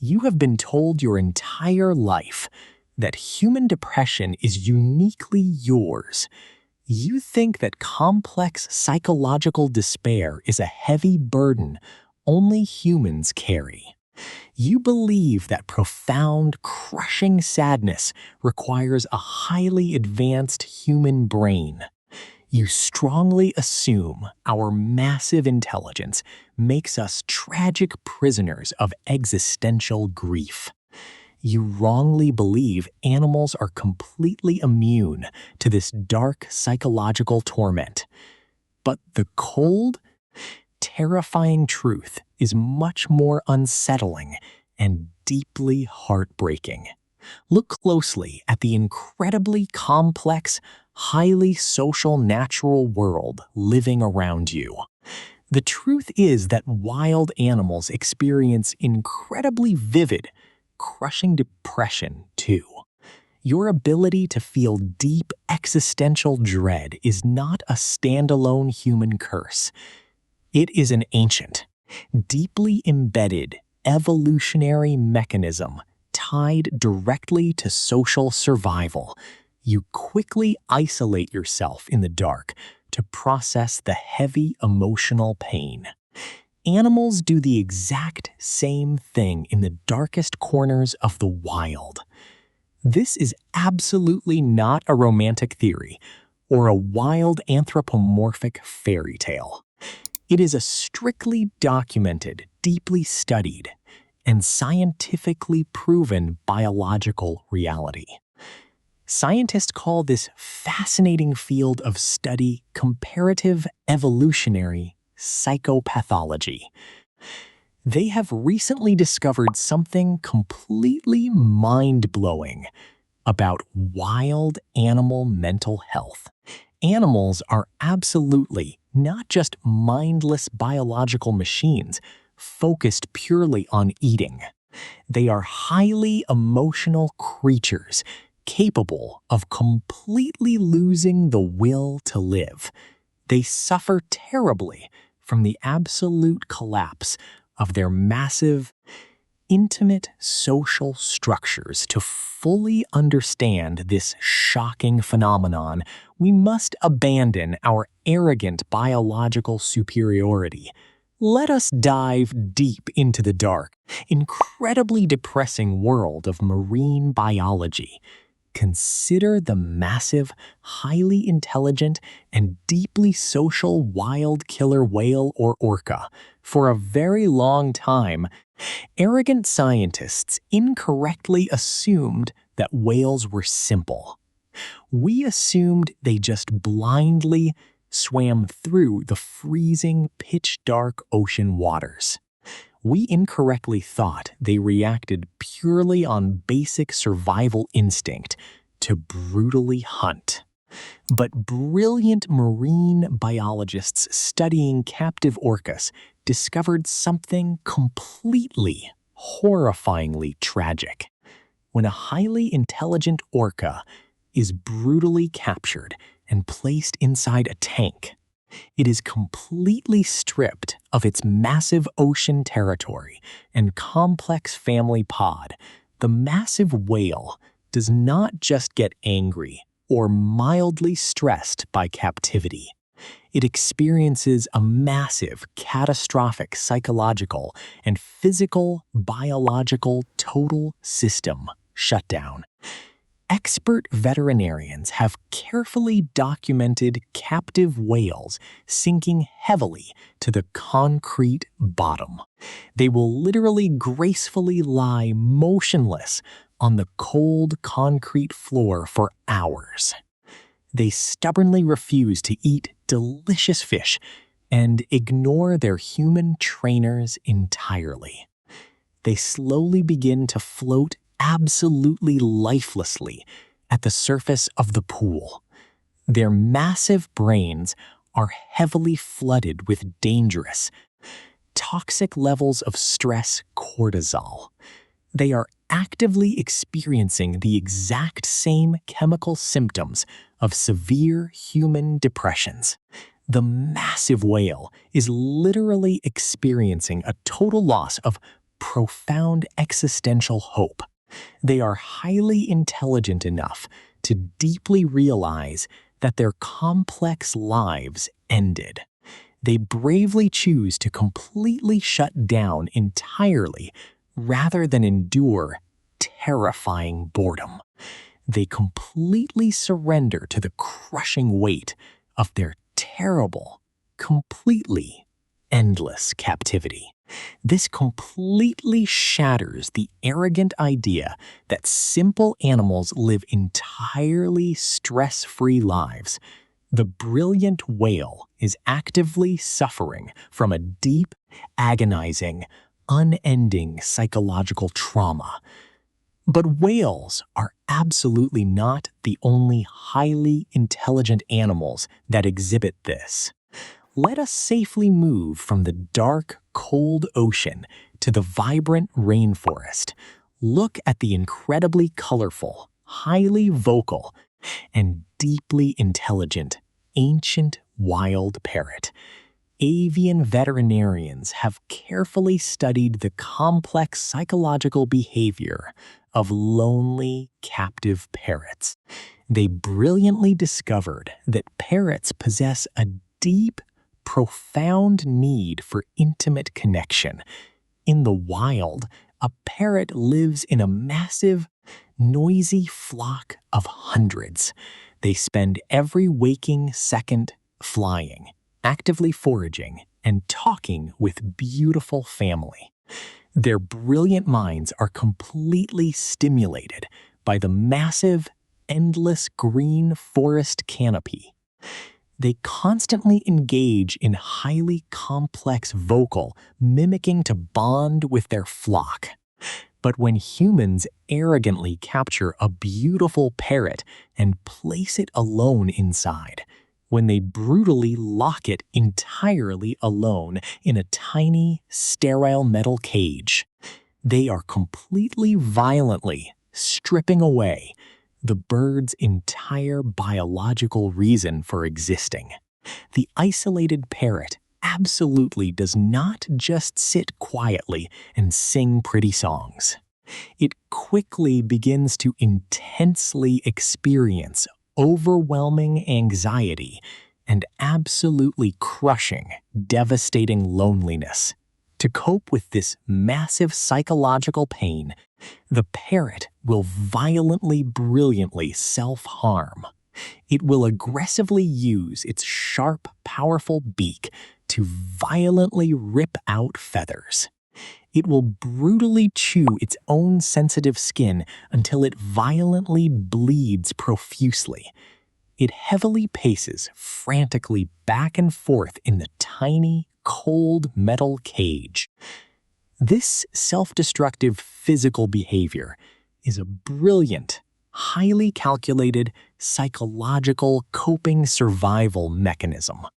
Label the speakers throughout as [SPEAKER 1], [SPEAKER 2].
[SPEAKER 1] You have been told your entire life that human depression is uniquely yours. You think that complex psychological despair is a heavy burden only humans carry. You believe that profound, crushing sadness requires a highly advanced human brain. You strongly assume our massive intelligence makes us tragic prisoners of existential grief. You wrongly believe animals are completely immune to this dark psychological torment. But the cold, terrifying truth is much more unsettling and deeply heartbreaking. Look closely at the incredibly complex, highly social natural world living around you. The truth is that wild animals experience incredibly vivid, crushing depression too. Your ability to feel deep existential dread is not a standalone human curse. It is an ancient, deeply embedded evolutionary mechanism tied directly to social survival. You quickly isolate yourself in the dark to process the heavy emotional pain. Animals do the exact same thing in the darkest corners of the wild. This is absolutely not a romantic theory or a wild anthropomorphic fairy tale. It is a strictly documented, deeply studied, and scientifically proven biological reality. Scientists call this fascinating field of study comparative evolutionary psychopathology. They have recently discovered something completely mind-blowing about wild animal mental health. Animals are absolutely not just mindless biological machines focused purely on eating. They are highly emotional creatures capable of completely losing the will to live. They suffer terribly from the absolute collapse of their massive, intimate social structures. To fully understand this shocking phenomenon, we must abandon our arrogant biological superiority. Let us dive deep into the dark, incredibly depressing world of marine biology. Consider the massive, highly intelligent, and deeply social wild killer whale or orca. For a very long time, arrogant scientists incorrectly assumed that whales were simple. We assumed they just blindly swam through the freezing, pitch-dark ocean waters. We incorrectly thought they reacted purely on basic survival instinct to brutally hunt. But brilliant marine biologists studying captive orcas discovered something completely, horrifyingly tragic. When a highly intelligent orca is brutally captured and placed inside a tank, it is completely stripped of its massive ocean territory and complex family pod. The massive whale does not just get angry or mildly stressed by captivity. It experiences a massive, catastrophic psychological and physical, biological total system shutdown. Expert veterinarians have carefully documented captive whales sinking heavily to the concrete bottom. They will literally gracefully lie motionless on the cold concrete floor for hours. They stubbornly refuse to eat delicious fish and ignore their human trainers entirely. They slowly begin to float absolutely lifelessly at the surface of the pool. Their massive brains are heavily flooded with dangerous, toxic levels of stress cortisol. They are actively experiencing the exact same chemical symptoms of severe human depressions. The massive whale is literally experiencing a total loss of profound existential hope. They are highly intelligent enough to deeply realize that their complex lives ended. They bravely choose to completely shut down entirely rather than endure terrifying boredom. They completely surrender to the crushing weight of their terrible, completely endless captivity. This completely shatters the arrogant idea that simple animals live entirely stress-free lives. The brilliant whale is actively suffering from a deep, agonizing, unending psychological trauma. But whales are absolutely not the only highly intelligent animals that exhibit this. Let us safely move from the dark, cold ocean to the vibrant rainforest. Look at the incredibly colorful, highly vocal, and deeply intelligent ancient wild parrot. Avian veterinarians have carefully studied the complex psychological behavior of lonely, captive parrots. They brilliantly discovered that parrots possess a deep, profound need for intimate connection. In the wild, a parrot lives in a massive, noisy flock of hundreds. They spend every waking second flying, actively foraging, and talking with beautiful family. Their brilliant minds are completely stimulated by the massive, endless green forest canopy. They constantly engage in highly complex vocal, mimicking to bond with their flock. But when humans arrogantly capture a beautiful parrot and place it alone inside, when they brutally lock it entirely alone in a tiny, sterile metal cage, they are completely violently stripping away the bird's entire biological reason for existing. The isolated parrot absolutely does not just sit quietly and sing pretty songs. It quickly begins to intensely experience overwhelming anxiety and absolutely crushing, devastating loneliness. To cope with this massive psychological pain, the parrot will violently, brilliantly self-harm. It will aggressively use its sharp, powerful beak to violently rip out feathers. It will brutally chew its own sensitive skin until it violently bleeds profusely. It heavily paces frantically back and forth in the tiny, cold metal cage. This self-destructive physical behavior is a brilliant, highly calculated psychological coping survival mechanism.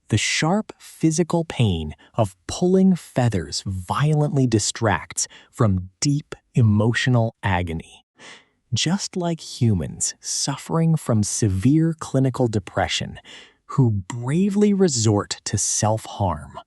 [SPEAKER 1] The sharp physical pain of pulling feathers violently distracts from deep emotional agony. Just like humans suffering from severe clinical depression who bravely resort to self-harm,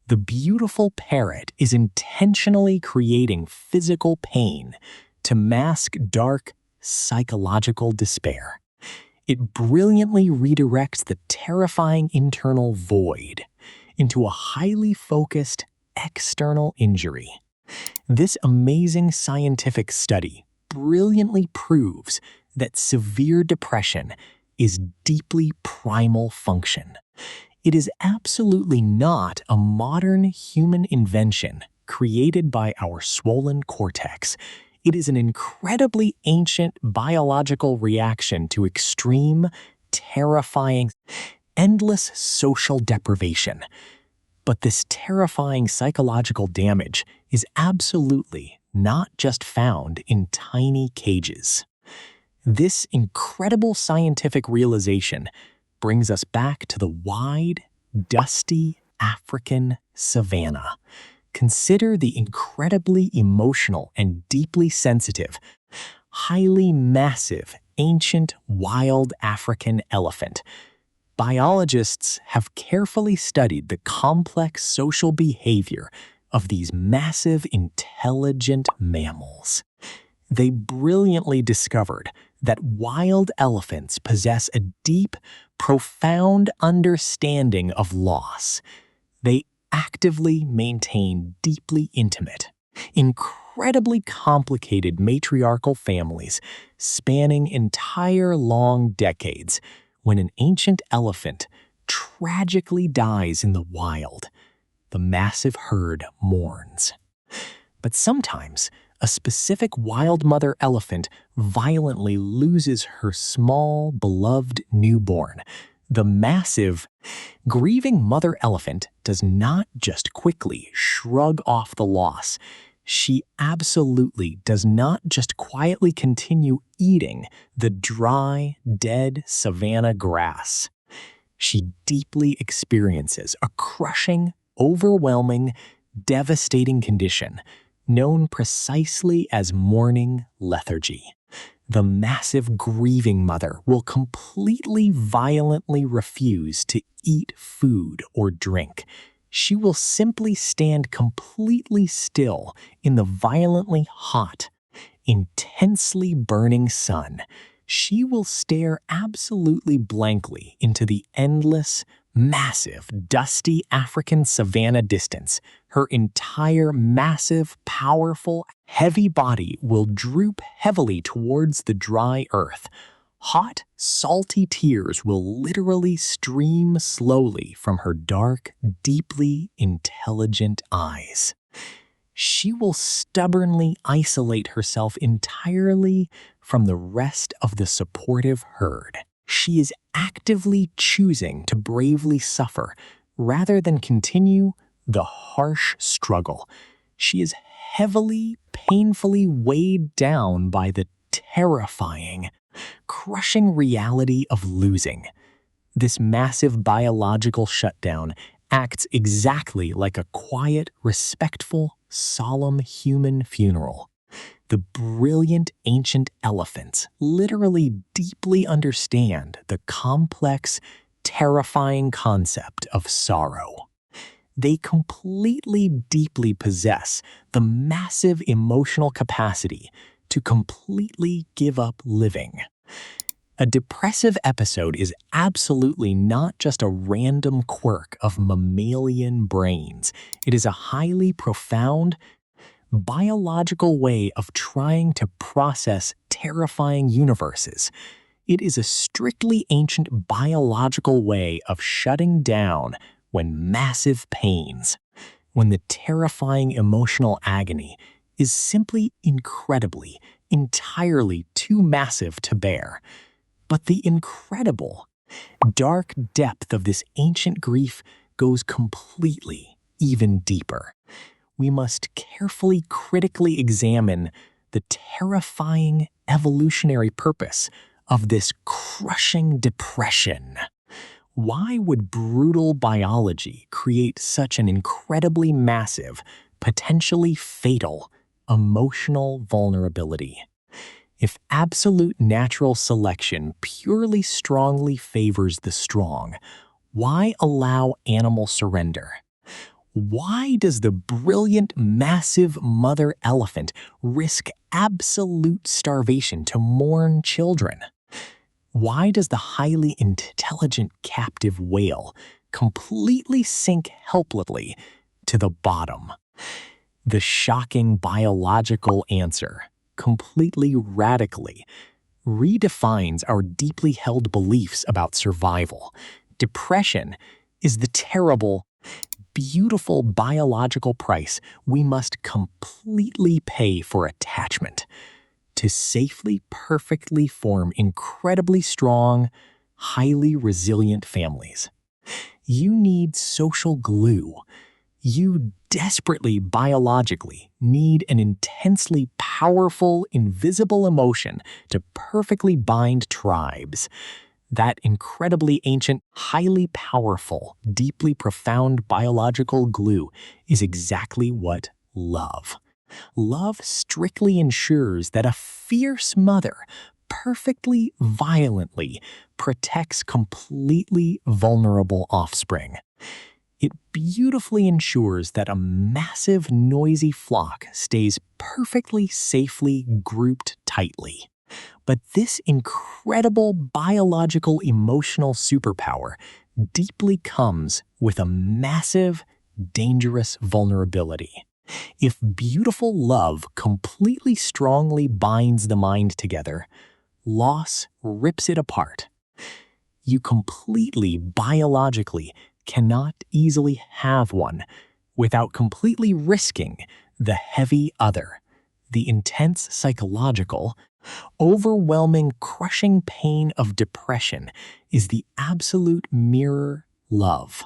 [SPEAKER 1] the beautiful parrot is intentionally creating physical pain to mask dark, psychological despair. It brilliantly redirects the terrifying internal void into a highly focused external injury. This amazing scientific study brilliantly proves that severe depression is deeply primal function. It is absolutely not a modern human invention created by our swollen cortex. It is an incredibly ancient biological reaction to extreme, terrifying, endless social deprivation. But this terrifying psychological damage is absolutely not just found in tiny cages. This incredible scientific realization brings us back to the wide, dusty African savanna. Consider the incredibly emotional and deeply sensitive, highly massive, ancient wild African elephant. Biologists have carefully studied the complex social behavior of these massive, intelligent mammals. They brilliantly discovered that wild elephants possess a deep, profound understanding of loss. They actively maintain deeply intimate, incredibly complicated matriarchal families spanning entire long decades. When an ancient elephant tragically dies in the wild, the massive herd mourns. But sometimes, a specific wild mother elephant violently loses her small, beloved newborn. The massive, grieving mother elephant does not just quickly shrug off the loss. She absolutely does not just quietly continue eating the dry, dead savanna grass. She deeply experiences a crushing, overwhelming, devastating condition known precisely as mourning lethargy. The massive grieving mother will completely violently refuse to eat food or drink. She will simply stand completely still in the violently hot, intensely burning sun. She will stare absolutely blankly into the endless, massive, dusty African savanna distance. Her entire massive, powerful, heavy body will droop heavily towards the dry earth. Hot, salty tears will literally stream slowly from her dark, deeply intelligent eyes. She will stubbornly isolate herself entirely from the rest of the supportive herd. She is actively choosing to bravely suffer rather than continue the harsh struggle. She is heavily, painfully weighed down by the terrifying, crushing reality of losing. This massive biological shutdown acts exactly like a quiet, respectful, solemn human funeral. The brilliant ancient elephants literally deeply understand the complex, terrifying concept of sorrow. They completely deeply possess the massive emotional capacity to completely give up living. A depressive episode is absolutely not just a random quirk of mammalian brains. It is a highly profound, biological way of trying to process terrifying universes. It is a strictly ancient biological way of shutting down when massive pains, when the terrifying emotional agony is simply incredibly, entirely too massive to bear. But the incredible, dark depth of this ancient grief goes completely, even deeper. We must carefully, critically examine the terrifying evolutionary purpose of this crushing depression. Why would brutal biology create such an incredibly massive, potentially fatal, emotional vulnerability? If absolute natural selection purely strongly favors the strong, why allow animal surrender? Why does the brilliant, massive mother elephant risk absolute starvation to mourn children? Why does the highly intelligent captive whale completely sink helplessly to the bottom? The shocking biological answer completely radically redefines our deeply held beliefs about survival. Depression is the terrible, beautiful biological price we must completely pay for attachment. To safely, perfectly form incredibly strong, highly resilient families, you need social glue. You desperately, biologically, need an intensely powerful, invisible emotion to perfectly bind tribes. That incredibly ancient, highly powerful, deeply profound biological glue is exactly what love. Love strictly ensures that a fierce mother perfectly, violently protects completely vulnerable offspring. It beautifully ensures that a massive, noisy flock stays perfectly safely grouped tightly. But this incredible biological emotional superpower deeply comes with a massive, dangerous vulnerability. If beautiful love completely strongly binds the mind together, loss rips it apart. You completely biologically cannot easily have one without completely risking the heavy other, the intense psychological, overwhelming, crushing pain of depression is the absolute mirror love.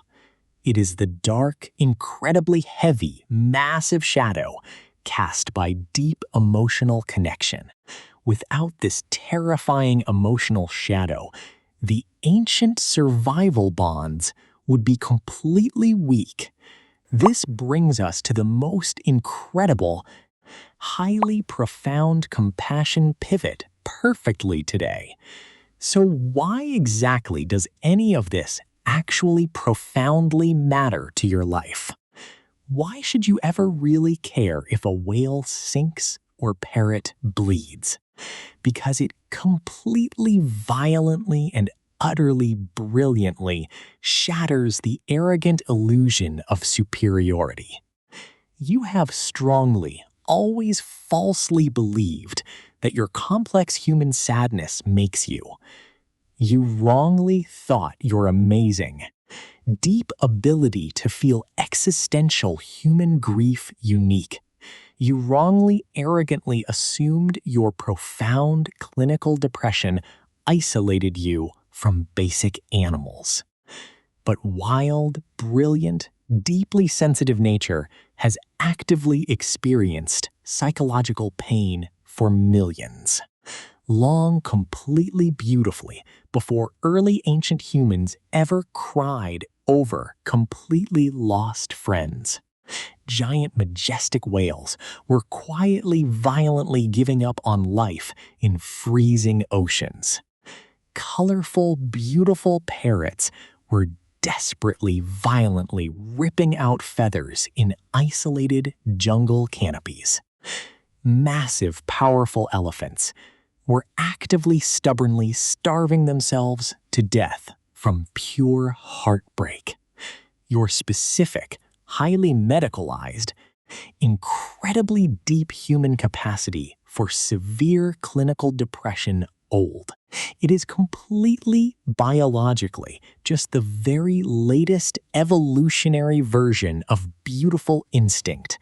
[SPEAKER 1] It is the dark, incredibly heavy, massive shadow cast by deep emotional connection. Without this terrifying emotional shadow, the ancient survival bonds would be completely weak. This brings us to the most incredible, highly profound compassion pivot perfectly today. So why exactly does any of this actually profoundly matter to your life? Why should you ever really care if a whale sinks or parrot bleeds? Because it completely, violently, and utterly brilliantly shatters the arrogant illusion of superiority. You have strongly, always falsely believed that your complex human sadness makes you. You wrongly thought your amazing, deep ability to feel existential human grief unique. You wrongly, arrogantly assumed your profound clinical depression isolated you from basic animals. But wild, brilliant, deeply sensitive nature has actively experienced psychological pain for millions. Long completely beautifully before early ancient humans ever cried over completely lost friends. Giant majestic whales were quietly, violently giving up on life in freezing oceans. Colorful, beautiful parrots were desperately, violently ripping out feathers in isolated jungle canopies. Massive, powerful elephants were actively, stubbornly starving themselves to death from pure heartbreak. Your specific, highly medicalized, incredibly deep human capacity for severe clinical depression old. It is completely biologically just the very latest evolutionary version of beautiful instinct.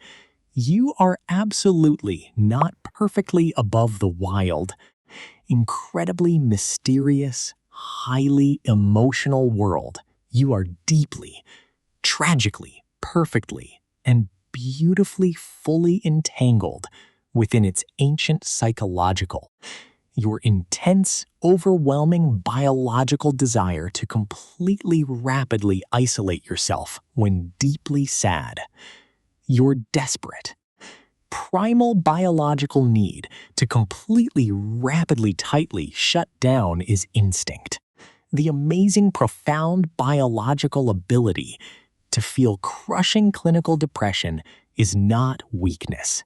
[SPEAKER 1] You are absolutely not perfectly above the wild, incredibly mysterious, highly emotional world. You are deeply, tragically, perfectly, and beautifully fully entangled within its ancient psychological, your intense, overwhelming biological desire to completely rapidly isolate yourself when deeply sad. Your desperate, primal biological need to completely, rapidly, tightly shut down is instinct. The amazing, profound biological ability to feel crushing clinical depression is not weakness.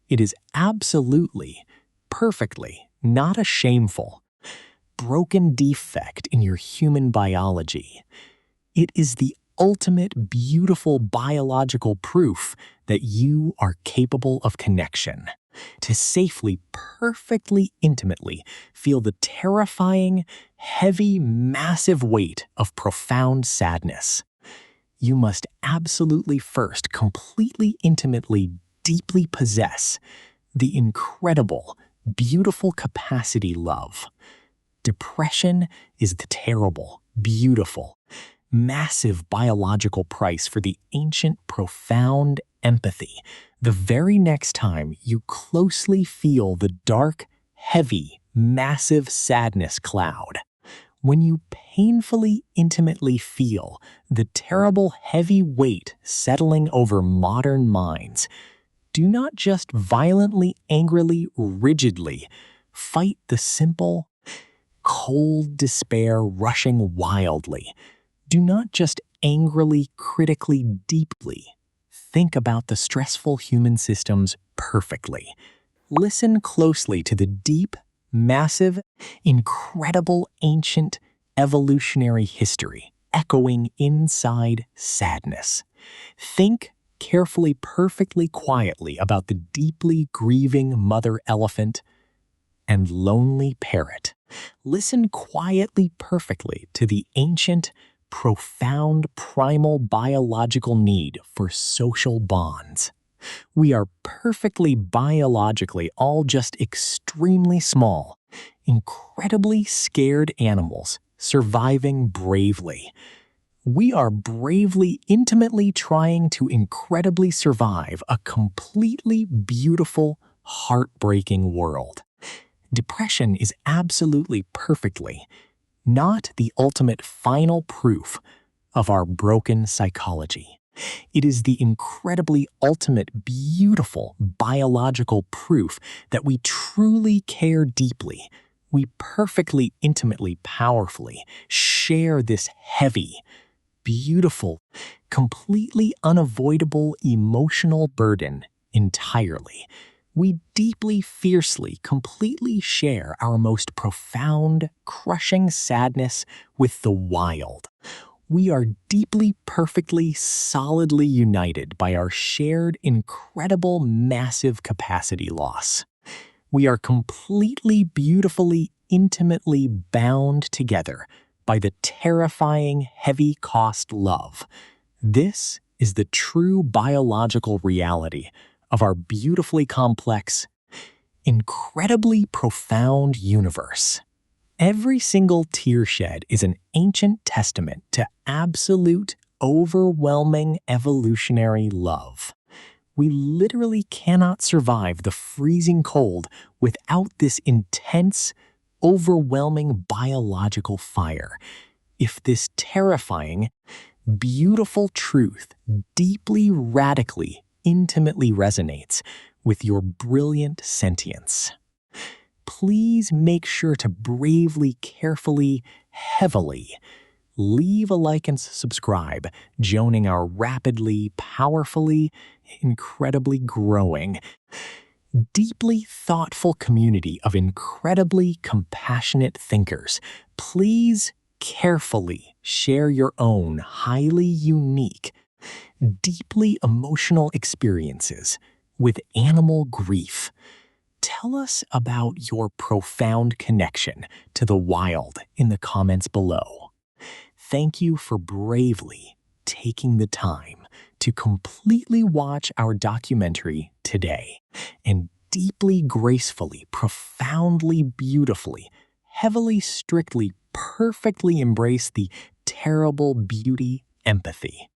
[SPEAKER 1] It is absolutely, perfectly, not a shameful, broken defect in your human biology. It is the ultimate beautiful biological proof that you are capable of connection. To safely, perfectly, intimately feel the terrifying, heavy, massive weight of profound sadness. You must absolutely first completely, intimately, deeply possess the incredible, beautiful capacity love. Depression is the terrible, beautiful, massive biological price for the ancient, profound empathy. The very next time you closely feel the dark, heavy, massive sadness cloud, when you painfully, intimately feel the terrible, heavy weight settling over modern minds, do not just violently, angrily, rigidly fight the simple, cold despair rushing wildly. Do not just angrily, critically, deeply. Think about the stressful human systems perfectly. Listen closely to the deep, massive, incredible, ancient, evolutionary history echoing inside sadness. Think carefully, perfectly quietly about the deeply grieving mother elephant and lonely parrot. Listen quietly, perfectly to the ancient, profound, primal biological need for social bonds. We are perfectly biologically all just extremely small, incredibly scared animals surviving bravely. We are bravely, intimately trying to incredibly survive a completely beautiful, heartbreaking world. Depression is absolutely perfectly not the ultimate final proof of our broken psychology. It is the incredibly ultimate, beautiful biological proof that we truly care deeply. We perfectly, intimately, powerfully share this heavy, beautiful, completely unavoidable emotional burden entirely. We deeply, fiercely, completely share our most profound, crushing sadness with the wild. We are deeply, perfectly, solidly united by our shared, incredible, massive capacity loss. We are completely, beautifully, intimately bound together by the terrifying, heavy-cost love. This is the true biological reality of our beautifully complex, incredibly profound universe. Every single tear shed is an ancient testament to absolute, overwhelming evolutionary love. We literally cannot survive the freezing cold without this intense, overwhelming biological fire. If this terrifying, beautiful truth deeply, radically, intimately resonates with your brilliant sentience, please make sure to bravely, carefully, heavily leave a like and subscribe, joining our rapidly, powerfully, incredibly growing, deeply thoughtful community of incredibly compassionate thinkers. Please carefully share your own highly unique, deeply emotional experiences with animal grief. Tell us about your profound connection to the wild in the comments below. Thank you for bravely taking the time to completely watch our documentary today and deeply, gracefully, profoundly, beautifully, heavily, strictly, perfectly embrace the terrible beauty, empathy,